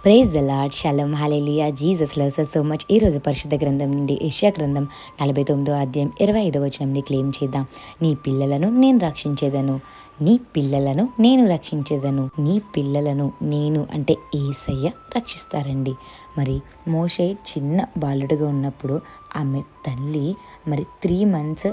Praise the Lord, shalom, hallelujah, Jesus loves us so much. ఈరోజు పరిశుద్ధ గ్రంథం నుండి యెషయా గ్రంథం 49వ అధ్యాయం 25వ వచనంని క్లెయిమ్ చేద్దాం. నీ పిల్లలను నేను రక్షించేదను, నీ పిల్లలను నేను రక్షించేదను, నీ పిల్లలను నేను అంటే యేసయ్య రక్షిస్తారండి. మరి మోషే చిన్న బాలుడుగా ఉన్నప్పుడు ఆమె తల్లి 3 months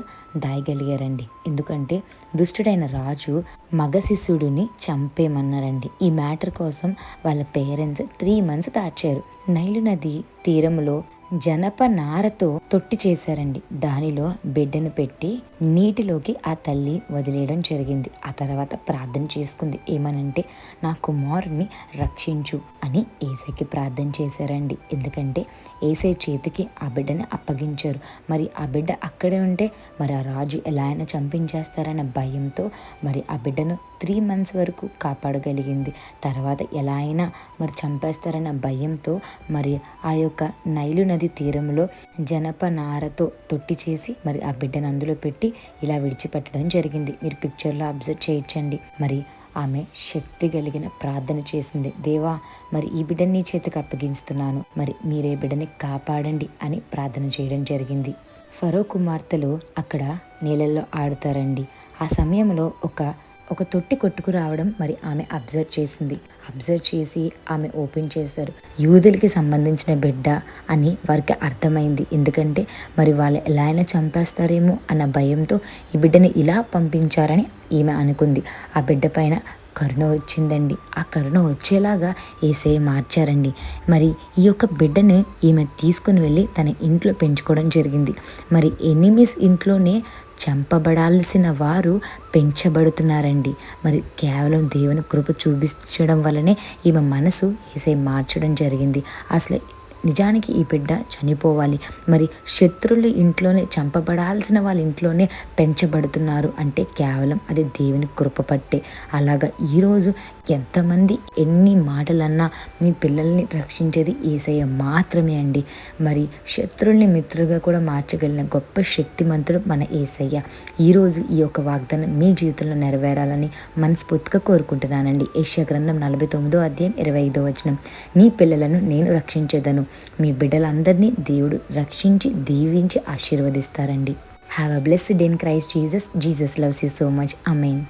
దాయగలిగారండి. ఎందుకంటే దుష్టుడైన రాజు మగ శిశుడిని చంపేయమన్నారండి. ఈ మ్యాటర్ కోసం వాళ్ళ పేరెంట్స్ 3 months దాచారు. నైలు నది తీరంలో జనప నారతో తొట్టి చేశారండి. దానిలో బిడ్డను పెట్టి నీటిలోకి ఆ తల్లి వదిలేయడం జరిగింది. ఆ తర్వాత ప్రార్థన చేసుకుంది. ఏమనంటే, నా కుమారుని రక్షించు అని యేసయ్యకి ప్రార్థన చేశారండి. ఎందుకంటే యేసయ్య చేతికి ఆ బిడ్డని అప్పగించారు. మరి ఆ బిడ్డ అక్కడే ఉంటే మరి ఆ రాజు ఎలా అయినా చంపించేస్తారన్న భయంతో మరి ఆ బిడ్డను 3 months వరకు కాపాడగలిగింది. తర్వాత ఎలా అయినా మరి చంపేస్తారన్న భయంతో మరి ఆ యొక్క నైలు నది తీరంలో జనప నారతో తొట్టి చేసి మరి ఆ బిడ్డను అందులో పెట్టి ఇలా విడిచిపెట్టడం జరిగింది. మీరు పిక్చర్లో అబ్జర్వ్ చేయించండి. మరి ఆమె శక్తి కలిగిన ప్రార్థన చేసింది. దేవా, మరి ఈ బిడ్డని నీ చేతికి అప్పగిస్తున్నాను, మరి మీరే బిడ్డని కాపాడండి అని ప్రార్థన చేయడం జరిగింది. ఫరో కుమార్తెలు అక్కడ నీళ్ళల్లో ఆడుతారండి. ఆ సమయంలో ఒక తొట్టి కొట్టుకు రావడం మరి ఆమె అబ్జర్వ్ చేసింది. అబ్జర్వ్ చేసి ఆమె ఓపెన్ చేశారు. యూదులకి సంబంధించిన బిడ్డ అని వారికి అర్థమైంది. ఎందుకంటే మరి వాళ్ళు ఎలా అయినా చంపేస్తారేమో అన్న భయంతో ఈ బిడ్డని ఇలా పంపించారని ఈమె అనుకుంది. ఆ బిడ్డ పైన కరుణ వచ్చిందండి. ఆ కరుణ వచ్చేలాగా యేసయ్య మార్చారండి. మరి ఈ యొక్క బిడ్డను ఈమె తీసుకుని వెళ్ళి తన ఇంట్లో పెంచుకోవడం జరిగింది. మరి ఎనిమిస్ ఇంట్లోనే చంపబడాల్సిన వారు పెంచబడుతున్నారండి. మరి కేవలం దేవుని కృప చూపించడం వల్లనే ఈమె మనసు యేసయ్య మార్చడం జరిగింది. అసలు నిజానికి ఈ బిడ్డ చనిపోవాలి, మరి శత్రువులు ఇంట్లోనే చంపబడాల్సిన వాళ్ళ ఇంట్లోనే పెంచబడుతున్నారు అంటే కేవలం అది దేవుని కృప పట్టే. అలాగా ఈరోజు ఎంతమంది ఎన్ని మాటలన్నా మీ పిల్లల్ని రక్షించేది యేసయ్య మాత్రమే అండి. మరి శత్రువుల్ని మిత్రులుగా కూడా మార్చగలిగిన గొప్ప శక్తిమంతుడు మన యేసయ్య. ఈరోజు ఈ యొక్క వాగ్దానం మీ జీవితంలో నెరవేరాలని మనస్ఫూర్తిగా కోరుకుంటున్నానండి. యెషయా గ్రంథం 49వ అధ్యాయం 25వ వచనం, నీ పిల్లలను నేను రక్షించేదను, మీ బిడ్డలందరినీ దేవుడు రక్షించి దీవించి ఆశీర్వదిస్తారండి. Have a blessed day in Christ Jesus. Jesus loves you so much. Amen.